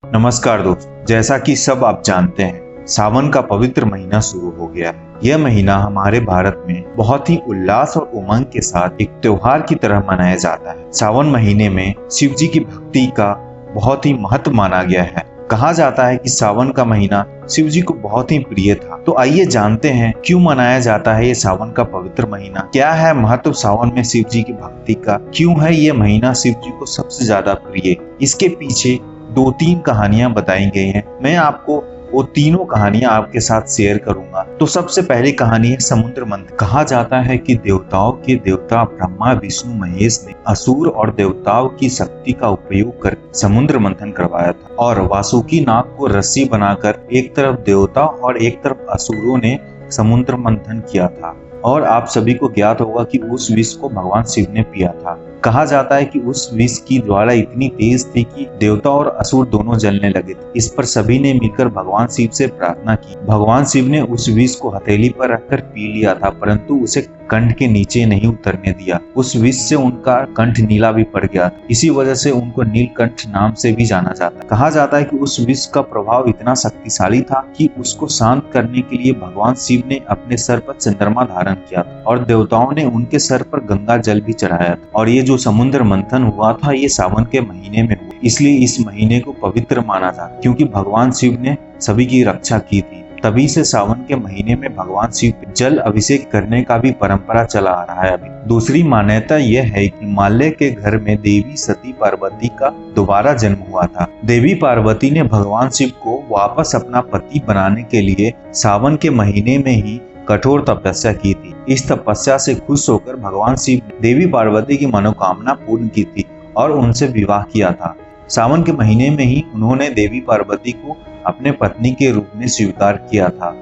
नमस्कार दोस्तों, जैसा कि सब आप जानते हैं, सावन का पवित्र महीना शुरू हो गया है। यह महीना हमारे भारत में बहुत ही उल्लास और उमंग के साथ एक त्योहार की तरह मनाया जाता है। सावन महीने में शिव जी की भक्ति का बहुत ही महत्व माना गया है। कहा जाता है कि सावन का महीना शिव जी को बहुत ही प्रिय था। तो आइए जानते हैं क्यों मनाया जाता है ये सावन का पवित्र महीना, क्या है महत्व सावन में शिव जी की भक्ति का, क्यों है ये महीना शिव जी को सबसे ज्यादा प्रिय। इसके पीछे 2-3 कहानियां बताई गई हैं। मैं आपको वो तीनों कहानियां आपके साथ शेयर करूंगा। तो सबसे पहली कहानी है समुद्र मंथन। कहा जाता है कि देवताओं के देवता ब्रह्मा विष्णु महेश ने असुर और देवताओं की शक्ति का उपयोग कर समुद्र मंथन करवाया था और वासुकी नाग को रस्सी बनाकर एक तरफ देवता और एक तरफ असुरों ने समुद्र मंथन किया था। और आप सभी को ज्ञात होगा कि उस विष को भगवान शिव ने पिया था। कहा जाता है कि उस विष की ज्वाला इतनी तेज थी कि देवता और असुर दोनों जलने लगे थे। इस पर सभी ने मिलकर भगवान शिव से प्रार्थना की। भगवान शिव ने उस विष को हथेली पर रखकर पी लिया था, परंतु उसे कंठ के नीचे नहीं उतरने दिया। उस विष से उनका कंठ नीला भी पड़ गया था। इसी वजह से उनको नीलकंठ नाम से भी जाना जाता है। कहा जाता है कि उस विष का प्रभाव इतना शक्तिशाली था कि उसको शांत करने के लिए भगवान शिव ने अपने सर पर चंद्रमा धारण किया था और देवताओं ने उनके सर पर गंगा जल भी चढ़ाया था। और ये जो समुद्र मंथन हुआ था ये सावन के महीने में हुआ, इसलिए इस महीने को पवित्र माना जाता, क्योंकि भगवान शिव ने सभी की रक्षा की थी। तभी से सावन के महीने में भगवान शिव जल अभिषेक करने का भी परंपरा चला आ रहा है। अभी दूसरी मान्यता यह है कि हिमालय के घर में देवी सती पार्वती का दोबारा जन्म हुआ था। देवी पार्वती ने भगवान शिव को वापस अपना पति बनाने के लिए सावन के महीने में ही कठोर तपस्या की थी। इस तपस्या से खुश होकर भगवान शिव ने देवी पार्वती की मनोकामना पूर्ण की थी और उनसे विवाह किया था। सावन के महीने में ही उन्होंने देवी पार्वती को अपने पत्नी के रूप में स्वीकार किया था,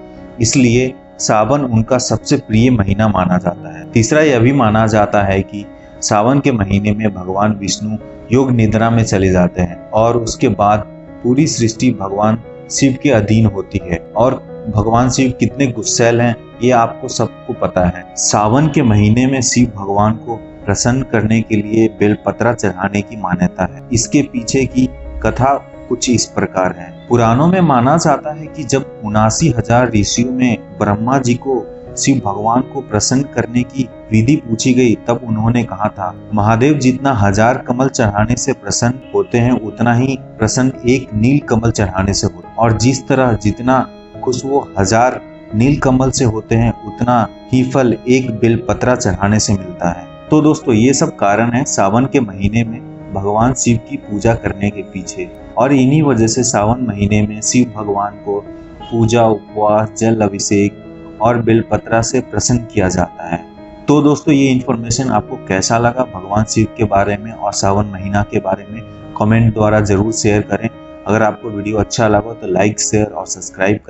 इसलिए सावन उनका सबसे प्रिय महीना माना जाता है। तीसरा यह भी माना जाता है कि सावन के महीने में भगवान विष्णु योग निद्रा में चले जाते हैं और उसके बाद पूरी सृष्टि भगवान शिव के अधीन होती है। और भगवान शिव कितने गुस्सैल हैं ये आपको सबको पता है। सावन के महीने में शिव भगवान को प्रसन्न करने के लिए बेलपत्रा चढ़ाने की मान्यता है। इसके पीछे की कथा कुछ इस प्रकार है। पुराणों में माना जाता है कि जब 79,000 ऋषियों में ब्रह्मा जी को शिव भगवान को प्रसन्न करने की विधि पूछी गई, तब उन्होंने कहा था, महादेव जितना 1000 कमल चढ़ाने से प्रसन्न होते हैं उतना ही प्रसन्न एक नील कमल चढ़ाने से होते हैं, और जिस तरह जितना खुश वो 1000 नील कमल से होते हैं उतना ही फल एक बेलपत्रा चढ़ाने से मिलता है। तो दोस्तों ये सब कारण है सावन के महीने में भगवान शिव की पूजा करने के पीछे, और इन्हीं वजह से सावन महीने में शिव भगवान को पूजा, उपवास, जल अभिषेक और बेलपत्रा से प्रसन्न किया जाता है। तो दोस्तों ये इन्फॉर्मेशन आपको कैसा लगा भगवान शिव के बारे में और सावन महीना के बारे में, कमेंट द्वारा जरूर शेयर करें। अगर आपको वीडियो अच्छा लगा तो लाइक, शेयर और सब्सक्राइब करें।